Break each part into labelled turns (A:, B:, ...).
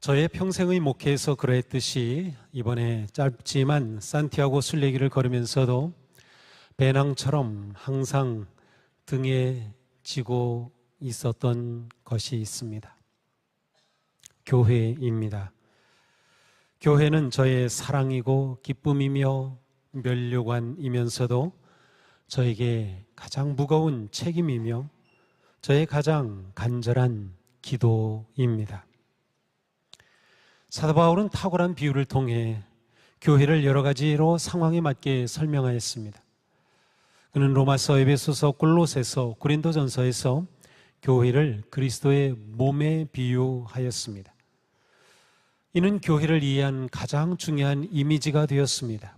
A: 저의 평생의 목회에서 그러했듯이 이번에 짧지만 산티아고 순례길을 걸으면서도 배낭처럼 항상 등에 지고 있었던 것이 있습니다. 교회입니다. 교회는 저의 사랑이고 기쁨이며 면류관이면서도 저에게 가장 무거운 책임이며 저의 가장 간절한 기도입니다. 사도 바울은 탁월한 비유를 통해 교회를 여러 가지로 상황에 맞게 설명하였습니다. 그는 로마서, 에베소서, 골로새서, 고린도전서에서 교회를 그리스도의 몸에 비유하였습니다. 이는 교회를 이해한 가장 중요한 이미지가 되었습니다.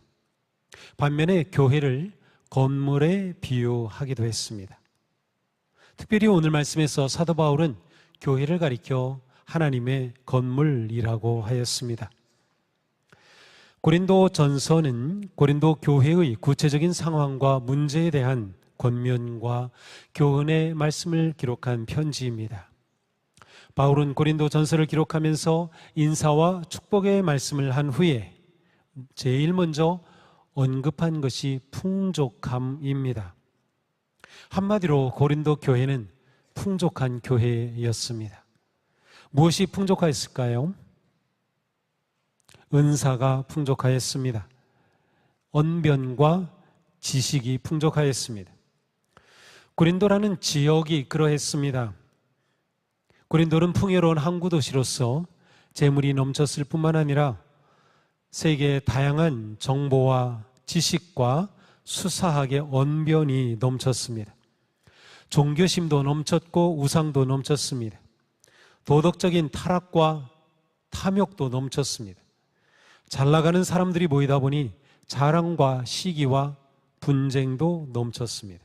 A: 반면에 교회를 건물에 비유하기도 했습니다. 특별히 오늘 말씀에서 사도 바울은 교회를 가리켜 하나님의 건물이라고 하였습니다. 고린도 전서는 고린도 교회의 구체적인 상황과 문제에 대한 권면과 교훈의 말씀을 기록한 편지입니다. 바울은 고린도 전서를 기록하면서 인사와 축복의 말씀을 한 후에 제일 먼저 언급한 것이 풍족함입니다. 한마디로 고린도 교회는 풍족한 교회였습니다. 무엇이 풍족하였을까요? 은사가 풍족하였습니다. 언변과 지식이 풍족하였습니다. 고린도라는 지역이 그러했습니다. 고린도는 풍요로운 항구 도시로서 재물이 넘쳤을 뿐만 아니라 세계의 다양한 정보와 지식과 수사학의 언변이 넘쳤습니다. 종교심도 넘쳤고 우상도 넘쳤습니다. 도덕적인 타락과 탐욕도 넘쳤습니다. 잘 나가는 사람들이 모이다 보니 자랑과 시기와 분쟁도 넘쳤습니다.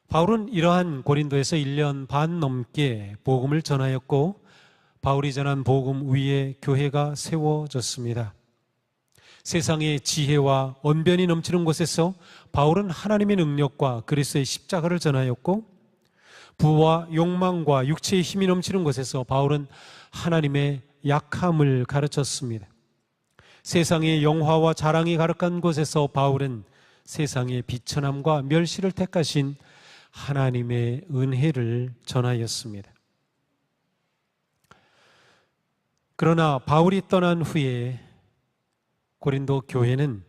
A: 바울은 이러한 고린도에서 1년 반 넘게 복음을 전하였고 바울이 전한 복음 위에 교회가 세워졌습니다. 세상의 지혜와 언변이 넘치는 곳에서 바울은 하나님의 능력과 그리스도의 십자가를 전하였고 부와 욕망과 육체의 힘이 넘치는 곳에서 바울은 하나님의 약함을 가르쳤습니다. 세상의 영화와 자랑이 가득한 곳에서 바울은 세상의 비천함과 멸시를 택하신 하나님의 은혜를 전하였습니다. 그러나 바울이 떠난 후에 고린도 교회는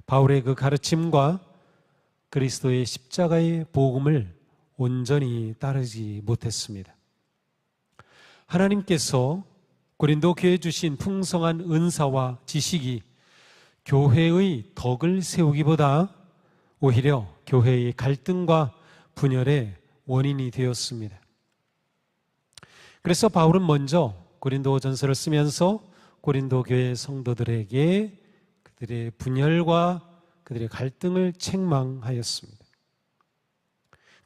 A: 바울의 그 가르침과 그리스도의 십자가의 복음을 온전히 따르지 못했습니다. 하나님께서 고린도 교회에 주신 풍성한 은사와 지식이 교회의 덕을 세우기보다 오히려 교회의 갈등과 분열의 원인이 되었습니다. 그래서 바울은 먼저 고린도전서를 쓰면서 고린도 교회 성도들에게 그들의 분열과 그들의 갈등을 책망하였습니다.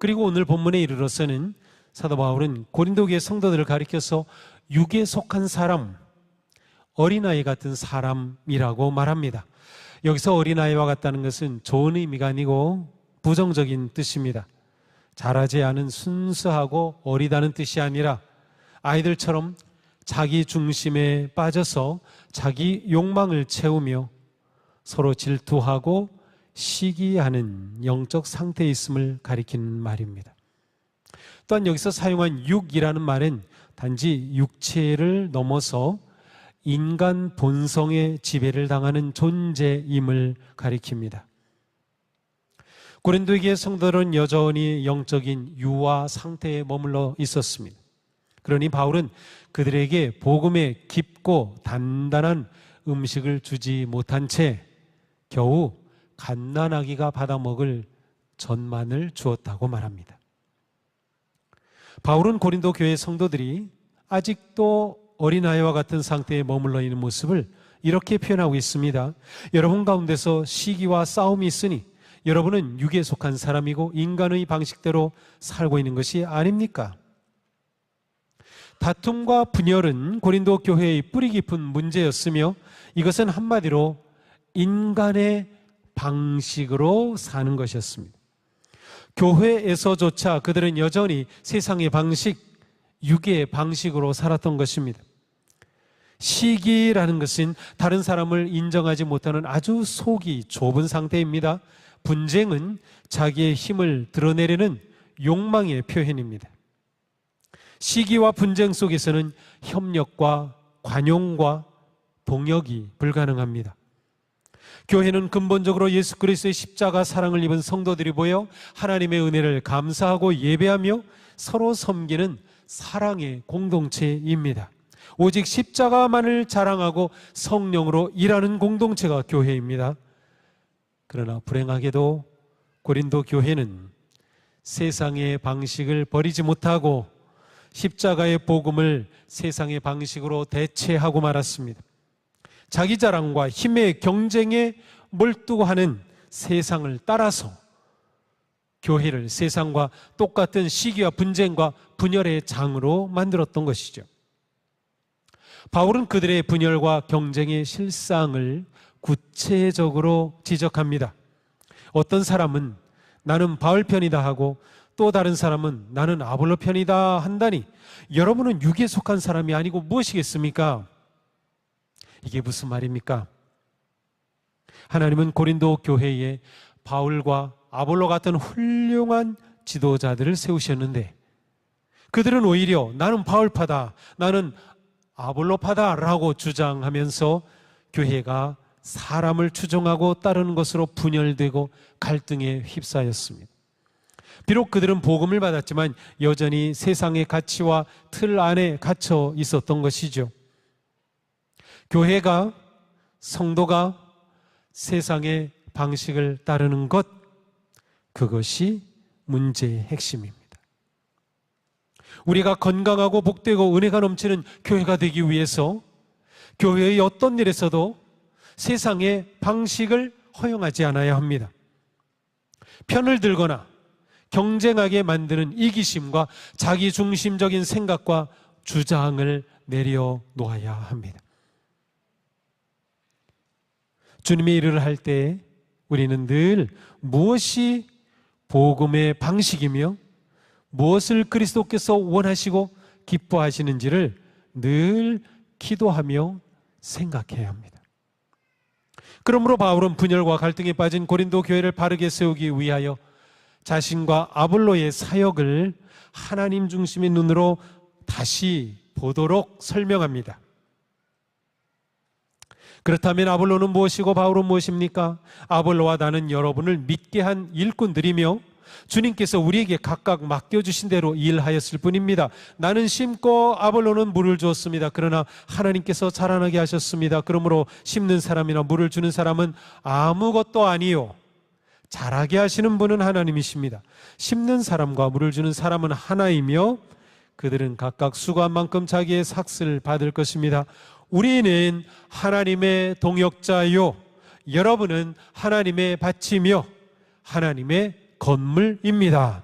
A: 그리고 오늘 본문에 이르러서는 사도 바울은 고린도 교회 성도들을 가리켜서 육에 속한 사람, 어린아이 같은 사람이라고 말합니다. 여기서 어린아이와 같다는 것은 좋은 의미가 아니고 부정적인 뜻입니다. 자라지 않은 순수하고 어리다는 뜻이 아니라 아이들처럼 자기 중심에 빠져서 자기 욕망을 채우며 서로 질투하고 시기하는 영적 상태에 있음을 가리키는 말입니다. 또한 여기서 사용한 육이라는 말은 단지 육체를 넘어서 인간 본성의 지배를 당하는 존재임을 가리킵니다. 고린도 교회 성도들은 여전히 영적인 유아 상태에 머물러 있었습니다. 그러니 바울은 그들에게 복음의 깊고 단단한 음식을 주지 못한 채 겨우 갓난아기가 받아먹을 젖만을 주었다고 말합니다. 바울은 고린도 교회 성도들이 아직도 어린아이와 같은 상태에 머물러 있는 모습을 이렇게 표현하고 있습니다. 여러분 가운데서 시기와 싸움이 있으니 여러분은 육에 속한 사람이고 인간의 방식대로 살고 있는 것이 아닙니까? 다툼과 분열은 고린도 교회의 뿌리 깊은 문제였으며 이것은 한마디로 인간의 방식으로 사는 것이었습니다. 교회에서조차 그들은 여전히 세상의 방식, 육의 방식으로 살았던 것입니다. 시기라는 것은 다른 사람을 인정하지 못하는 아주 속이 좁은 상태입니다. 분쟁은 자기의 힘을 드러내려는 욕망의 표현입니다. 시기와 분쟁 속에서는 협력과 관용과 동역이 불가능합니다. 교회는 근본적으로 예수 그리스도의 십자가 사랑을 입은 성도들이 모여 하나님의 은혜를 감사하고 예배하며 서로 섬기는 사랑의 공동체입니다. 오직 십자가만을 자랑하고 성령으로 일하는 공동체가 교회입니다. 그러나 불행하게도 고린도 교회는 세상의 방식을 버리지 못하고 십자가의 복음을 세상의 방식으로 대체하고 말았습니다. 자기 자랑과 힘의 경쟁에 몰두하는 세상을 따라서 교회를 세상과 똑같은 시기와 분쟁과 분열의 장으로 만들었던 것이죠. 바울은 그들의 분열과 경쟁의 실상을 구체적으로 지적합니다. 어떤 사람은 나는 바울 편이다 하고 또 다른 사람은 나는 아볼로 편이다 한다니 여러분은 육에 속한 사람이 아니고 무엇이겠습니까? 이게 무슨 말입니까? 하나님은 고린도 교회에 바울과 아볼로 같은 훌륭한 지도자들을 세우셨는데 그들은 오히려 나는 바울파다, 나는 아볼로파다 라고 주장하면서 교회가 사람을 추종하고 따르는 것으로 분열되고 갈등에 휩싸였습니다. 비록 그들은 복음을 받았지만 여전히 세상의 가치와 틀 안에 갇혀 있었던 것이죠. 교회가, 성도가 세상의 방식을 따르는 것, 그것이 문제의 핵심입니다. 우리가 건강하고 복되고 은혜가 넘치는 교회가 되기 위해서 교회의 어떤 일에서도 세상의 방식을 허용하지 않아야 합니다. 편을 들거나 경쟁하게 만드는 이기심과 자기중심적인 생각과 주장을 내려놓아야 합니다. 주님의 일을 할 때 우리는 늘 무엇이 복음의 방식이며 무엇을 그리스도께서 원하시고 기뻐하시는지를 늘 기도하며 생각해야 합니다. 그러므로 바울은 분열과 갈등에 빠진 고린도 교회를 바르게 세우기 위하여 자신과 아볼로의 사역을 하나님 중심의 눈으로 다시 보도록 설명합니다. 그렇다면 아볼로는 무엇이고 바울은 무엇입니까? 아볼로와 나는 여러분을 믿게 한 일꾼들이며 주님께서 우리에게 각각 맡겨주신 대로 일하였을 뿐입니다. 나는 심고 아볼로는 물을 주었습니다. 그러나 하나님께서 자라나게 하셨습니다. 그러므로 심는 사람이나 물을 주는 사람은 아무것도 아니요 자라게 하시는 분은 하나님이십니다. 심는 사람과 물을 주는 사람은 하나이며 그들은 각각 수고한 만큼 자기의 삭슬을 받을 것입니다. 우리는 하나님의 동역자요 여러분은 하나님의 밭이며 하나님의 건물입니다.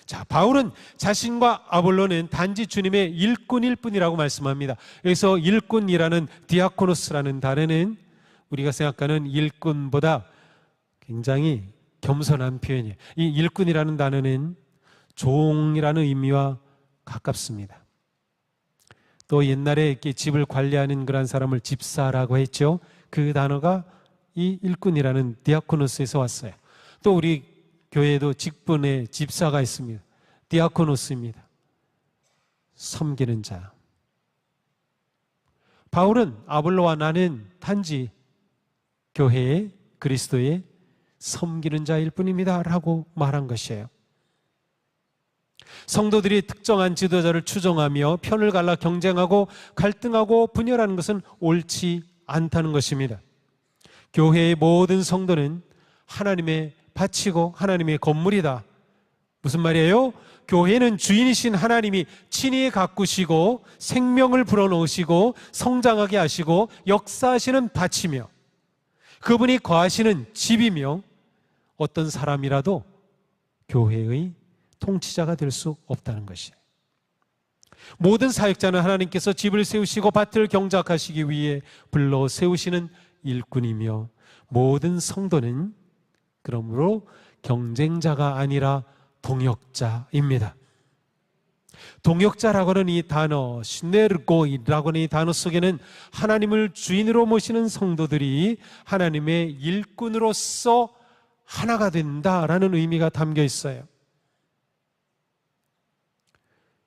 A: 자, 바울은 자신과 아볼로는 단지 주님의 일꾼일 뿐이라고 말씀합니다. 여기서 일꾼이라는 디아코노스라는 단어는 우리가 생각하는 일꾼보다 굉장히 겸손한 표현이에요. 이 일꾼이라는 단어는 종이라는 의미와 가깝습니다. 또 옛날에 이렇게 집을 관리하는 그런 사람을 집사라고 했죠. 그 단어가 이 일꾼이라는 디아코노스에서 왔어요. 또 우리 교회에도 직분의 집사가 있습니다. 디아코노스입니다. 섬기는 자. 바울은 아볼로와 나는 단지 교회의 그리스도의 섬기는 자일 뿐입니다 라고 말한 것이에요. 성도들이 특정한 지도자를 추종하며 편을 갈라 경쟁하고 갈등하고 분열하는 것은 옳지 않다는 것입니다. 교회의 모든 성도는 하나님의 밭이고 하나님의 건물이다. 무슨 말이에요? 교회는 주인이신 하나님이 친히 가꾸시고 생명을 불어넣으시고 성장하게 하시고 역사하시는 밭이며 그분이 거하시는 집이며 어떤 사람이라도 교회의 통치자가 될 수 없다는 것이에요. 모든 사역자는 하나님께서 집을 세우시고 밭을 경작하시기 위해 불러 세우시는 일꾼이며 모든 성도는 그러므로 경쟁자가 아니라 동역자입니다. 동역자라고 하는 이 단어, 시네르고이라고 하는 이 단어 속에는 하나님을 주인으로 모시는 성도들이 하나님의 일꾼으로서 하나가 된다라는 의미가 담겨 있어요.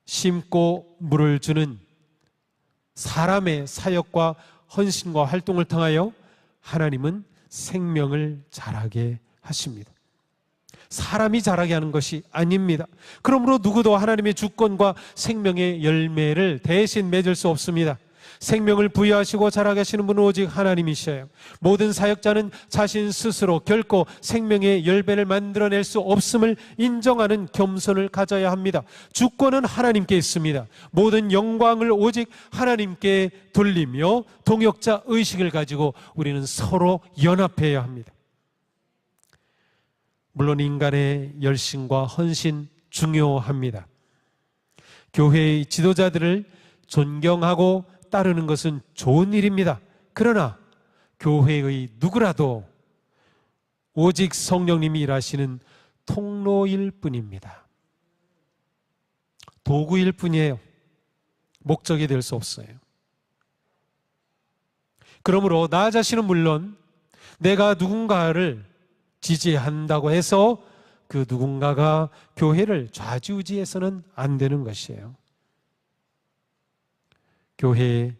A: 심고 물을 주는 사람의 사역과 헌신과 활동을 통하여 하나님은 생명을 자라게 하십니다. 사람이 자라게 하는 것이 아닙니다. 그러므로 누구도 하나님의 주권과 생명의 열매를 대신 맺을 수 없습니다. 생명을 부여하시고 자라게 하시는 분은 오직 하나님이셔요. 모든 사역자는 자신 스스로 결코 생명의 열매를 만들어낼 수 없음을 인정하는 겸손을 가져야 합니다. 주권은 하나님께 있습니다. 모든 영광을 오직 하나님께 돌리며 동역자 의식을 가지고 우리는 서로 연합해야 합니다. 물론 인간의 열심과 헌신 중요합니다. 교회의 지도자들을 존경하고 따르는 것은 좋은 일입니다. 그러나 교회의 누구라도 오직 성령님이 일하시는 통로일 뿐입니다. 도구일 뿐이에요. 목적이 될 수 없어요. 그러므로 나 자신은 물론 내가 누군가를 지지한다고 해서 그 누군가가 교회를 좌지우지해서는 안 되는 것이에요. 교회의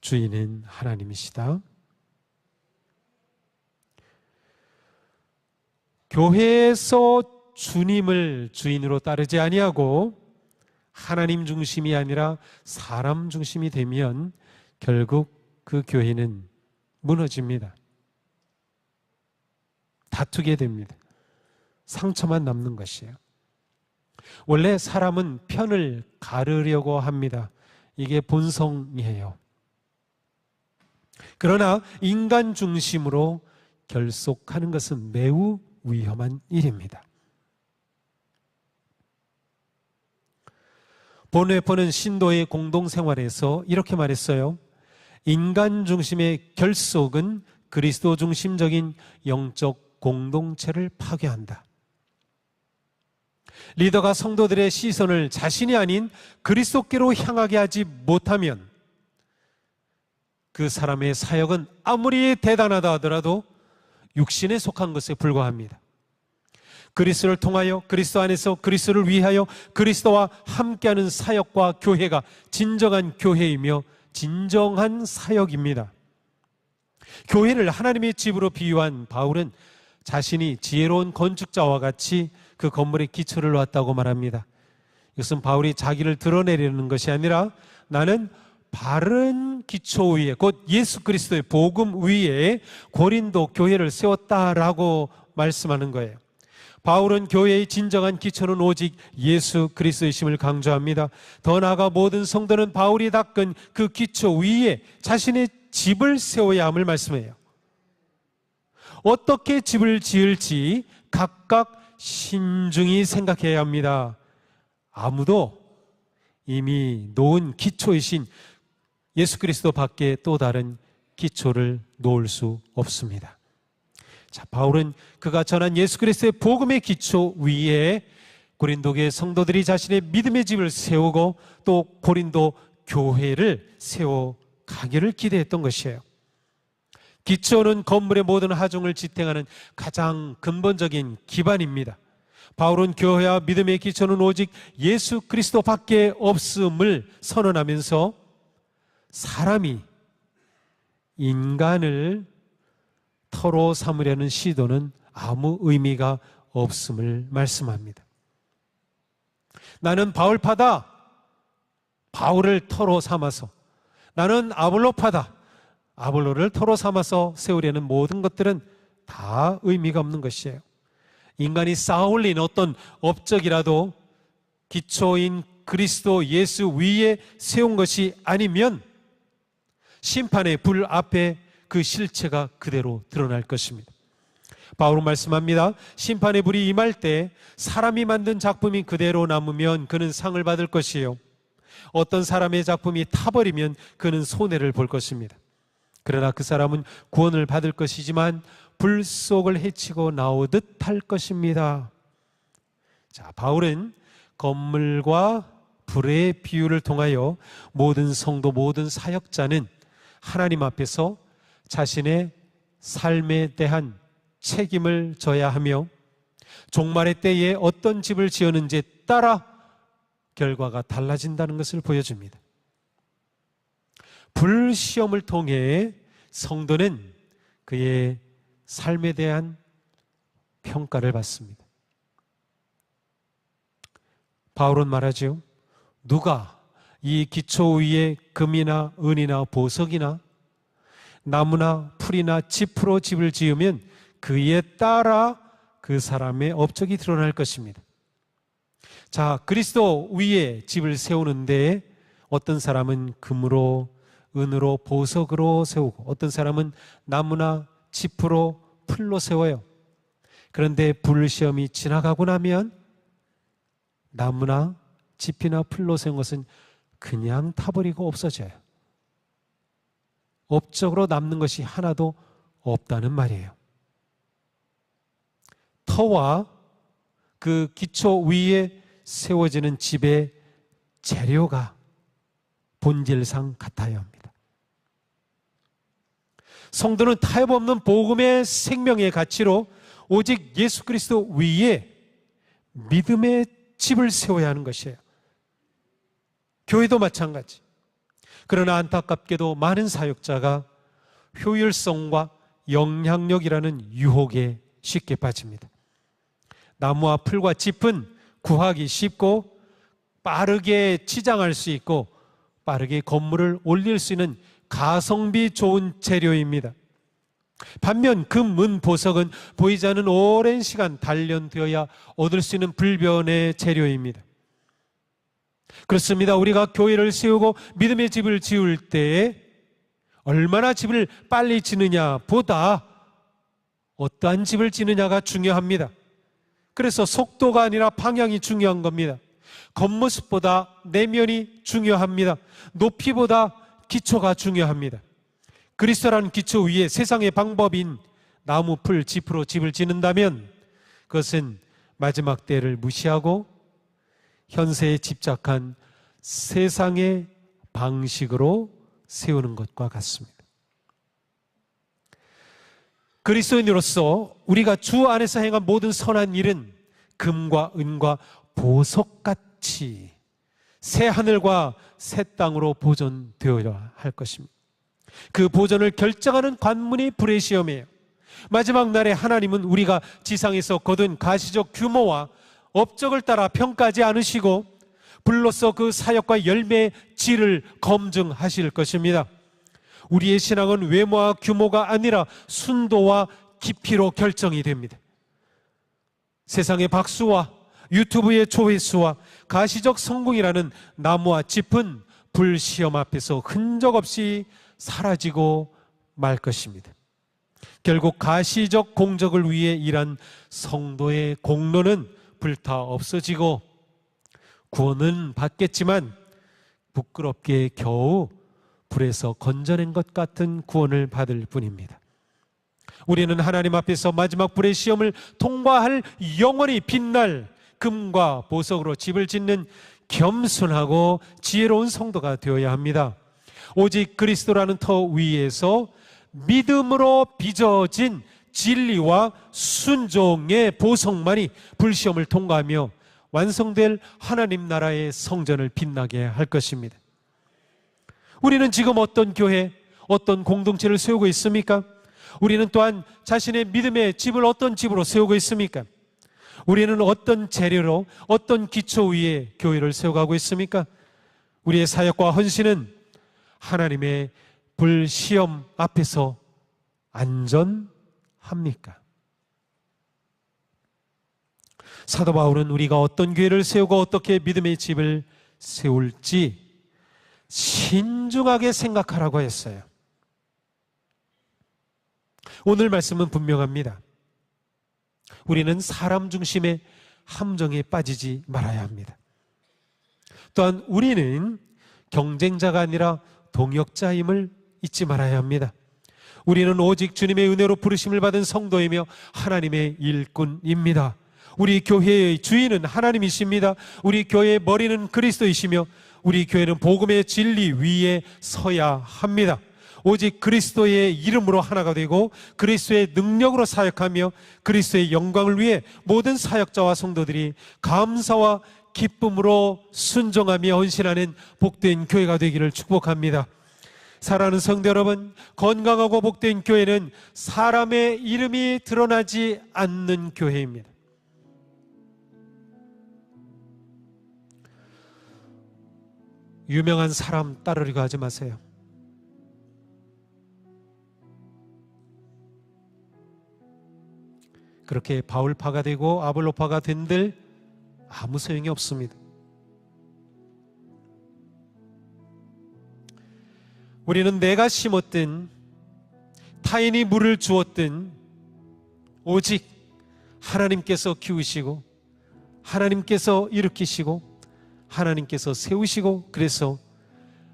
A: 주인은 하나님이시다. 교회에서 주님을 주인으로 따르지 아니하고 하나님 중심이 아니라 사람 중심이 되면 결국 그 교회는 무너집니다. 다투게 됩니다. 상처만 남는 것이에요. 원래 사람은 편을 가르려고 합니다. 이게 본성이에요. 그러나 인간 중심으로 결속하는 것은 매우 위험한 일입니다. 본웨퍼는 신도의 공동생활에서 이렇게 말했어요. 인간 중심의 결속은 그리스도 중심적인 영적 공동체를 파괴한다. 리더가 성도들의 시선을 자신이 아닌 그리스도께로 향하게 하지 못하면 그 사람의 사역은 아무리 대단하다 하더라도 육신에 속한 것에 불과합니다. 그리스도를 통하여 그리스도 안에서 그리스도를 위하여 그리스도와 함께하는 사역과 교회가 진정한 교회이며 진정한 사역입니다. 교회를 하나님의 집으로 비유한 바울은 자신이 지혜로운 건축자와 같이 그 건물의 기초를 놨다고 말합니다. 이것은 바울이 자기를 드러내려는 것이 아니라 나는 바른 기초 위에 곧 예수 그리스도의 복음 위에 고린도 교회를 세웠다라고 말씀하는 거예요. 바울은 교회의 진정한 기초는 오직 예수 그리스도이심을 강조합니다. 더 나아가 모든 성도는 바울이 닦은 그 기초 위에 자신의 집을 세워야 함을 말씀해요. 어떻게 집을 지을지 각각 신중히 생각해야 합니다. 아무도 이미 놓은 기초이신 예수 그리스도 밖에 또 다른 기초를 놓을 수 없습니다. 자, 바울은 그가 전한 예수 그리스도의 복음의 기초 위에 고린도교의 성도들이 자신의 믿음의 집을 세우고 또 고린도 교회를 세워가기를 기대했던 것이에요. 기초는 건물의 모든 하중을 지탱하는 가장 근본적인 기반입니다. 바울은 교회와 믿음의 기초는 오직 예수 그리스도 밖에 없음을 선언하면서 사람이 인간을 터로 삼으려는 시도는 아무 의미가 없음을 말씀합니다. 나는 바울파다. 바울을 터로 삼아서. 나는 아볼로파다. 아볼로를 터로 삼아서 세우려는 모든 것들은 다 의미가 없는 것이에요. 인간이 쌓아올린 어떤 업적이라도 기초인 그리스도 예수 위에 세운 것이 아니면 심판의 불 앞에 그 실체가 그대로 드러날 것입니다. 바울은 말씀합니다. 심판의 불이 임할 때 사람이 만든 작품이 그대로 남으면 그는 상을 받을 것이요, 어떤 사람의 작품이 타버리면 그는 손해를 볼 것입니다. 그러나 그 사람은 구원을 받을 것이지만 불 속을 헤치고 나오듯 할 것입니다. 자, 바울은 건물과 불의 비유를 통하여 모든 성도, 모든 사역자는 하나님 앞에서 자신의 삶에 대한 책임을 져야 하며 종말의 때에 어떤 집을 지었는지에 따라 결과가 달라진다는 것을 보여줍니다. 불시험을 통해 성도는 그의 삶에 대한 평가를 받습니다. 바울은 말하죠. 누가 이 기초 위에 금이나 은이나 보석이나 나무나 풀이나 짚으로 집을 지으면 그에 따라 그 사람의 업적이 드러날 것입니다. 자, 그리스도 위에 집을 세우는데 어떤 사람은 금으로, 은으로, 보석으로 세우고 어떤 사람은 나무나 짚으로, 풀로 세워요. 그런데 불시험이 지나가고 나면 나무나 짚이나 풀로 세운 것은 그냥 타버리고 없어져요. 업적으로 남는 것이 하나도 없다는 말이에요. 터와 그 기초 위에 세워지는 집의 재료가 본질상 같아야 합니다. 성도는 타협 없는 복음의 생명의 가치로 오직 예수 그리스도 위에 믿음의 집을 세워야 하는 것이에요. 교회도 마찬가지. 그러나 안타깝게도 많은 사역자가 효율성과 영향력이라는 유혹에 쉽게 빠집니다. 나무와 풀과 짚은 구하기 쉽고 빠르게 치장할 수 있고 빠르게 건물을 올릴 수 있는 가성비 좋은 재료입니다. 반면 금, 은, 보석은 보이지 않는 오랜 시간 단련되어야 얻을 수 있는 불변의 재료입니다. 그렇습니다. 우리가 교회를 세우고 믿음의 집을 지을 때에 얼마나 집을 빨리 지느냐 보다 어떠한 집을 지느냐가 중요합니다. 그래서 속도가 아니라 방향이 중요한 겁니다. 겉모습보다 내면이 중요합니다. 높이보다 기초가 중요합니다. 그리스도라는 기초 위에 세상의 방법인 나무, 풀, 짚으로 집을 짓는다면 그것은 마지막 때를 무시하고 현세에 집착한 세상의 방식으로 세우는 것과 같습니다. 그리스도인으로서 우리가 주 안에서 행한 모든 선한 일은 금과 은과 보석같이 새 하늘과 새 땅으로 보존되어야 할 것입니다. 그 보존을 결정하는 관문이 불의 시험이에요. 마지막 날에 하나님은 우리가 지상에서 거둔 가시적 규모와 업적을 따라 평가하지 않으시고 불로써 그 사역과 열매의 질을 검증하실 것입니다. 우리의 신앙은 외모와 규모가 아니라 순도와 깊이로 결정이 됩니다. 세상의 박수와 유튜브의 조회수와 가시적 성공이라는 나무와 짚은 불시험 앞에서 흔적 없이 사라지고 말 것입니다. 결국 가시적 공적을 위해 일한 성도의 공로는 불타 없어지고 구원은 받겠지만 부끄럽게 겨우 불에서 건져낸 것 같은 구원을 받을 뿐입니다. 우리는 하나님 앞에서 마지막 불의 시험을 통과할 영원히 빛날 금과 보석으로 집을 짓는 겸손하고 지혜로운 성도가 되어야 합니다. 오직 그리스도라는 터 위에서 믿음으로 빚어진 진리와 순종의 보석만이 불시험을 통과하며 완성될 하나님 나라의 성전을 빛나게 할 것입니다. 우리는 지금 어떤 교회, 어떤 공동체를 세우고 있습니까? 우리는 또한 자신의 믿음의 집을 어떤 집으로 세우고 있습니까? 우리는 어떤 재료로, 어떤 기초 위에 교회를 세워가고 있습니까? 우리의 사역과 헌신은 하나님의 불시험 앞에서 안전합니까? 사도 바울은 우리가 어떤 교회를 세우고 어떻게 믿음의 집을 세울지 신중하게 생각하라고 했어요. 오늘 말씀은 분명합니다. 우리는 사람 중심의 함정에 빠지지 말아야 합니다. 또한 우리는 경쟁자가 아니라 동역자임을 잊지 말아야 합니다. 우리는 오직 주님의 은혜로 부르심을 받은 성도이며 하나님의 일꾼입니다. 우리 교회의 주인은 하나님이십니다. 우리 교회의 머리는 그리스도이시며 우리 교회는 복음의 진리 위에 서야 합니다. 오직 그리스도의 이름으로 하나가 되고 그리스도의 능력으로 사역하며 그리스도의 영광을 위해 모든 사역자와 성도들이 감사와 기쁨으로 순종하며 헌신하는 복된 교회가 되기를 축복합니다. 사랑하는 성도 여러분, 건강하고 복된 교회는 사람의 이름이 드러나지 않는 교회입니다. 유명한 사람 따르려고 하지 마세요. 그렇게 바울파가 되고 아볼로파가 된들 아무 소용이 없습니다. 우리는 내가 심었든 타인이 물을 주었든 오직 하나님께서 키우시고 하나님께서 일으키시고 하나님께서 세우시고 그래서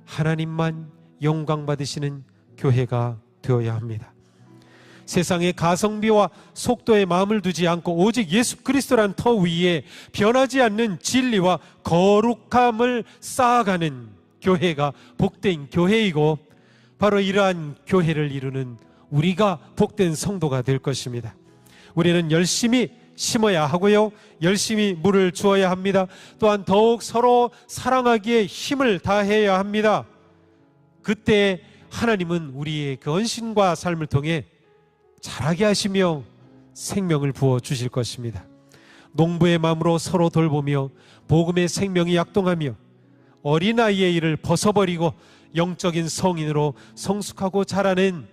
A: 하나님만 영광 받으시는 교회가 되어야 합니다. 세상의 가성비와 속도에 마음을 두지 않고 오직 예수 그리스도란 터 위에 변하지 않는 진리와 거룩함을 쌓아가는 교회가 복된 교회이고 바로 이러한 교회를 이루는 우리가 복된 성도가 될 것입니다. 우리는 열심히 심어야 하고요, 열심히 물을 주어야 합니다. 또한 더욱 서로 사랑하기에 힘을 다해야 합니다. 그때 하나님은 우리의 그 헌신과 삶을 통해 자라게 하시며 생명을 부어 주실 것입니다. 농부의 마음으로 서로 돌보며 복음의 생명이 약동하며 어린아이의 일을 벗어버리고 영적인 성인으로 성숙하고 자라는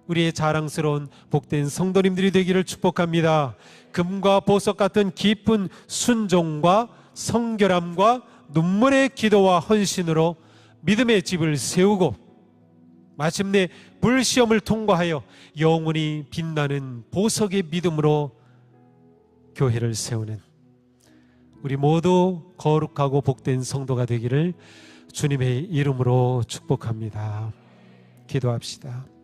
A: 우리의 자랑스러운 복된 성도님들이 되기를 축복합니다. 금과 보석 같은 깊은 순종과 성결함과 눈물의 기도와 헌신으로 믿음의 집을 세우고 마침내 불시험을 통과하여 영원히 빛나는 보석의 믿음으로 교회를 세우는 우리 모두 거룩하고 복된 성도가 되기를 주님의 이름으로 축복합니다. 기도합시다.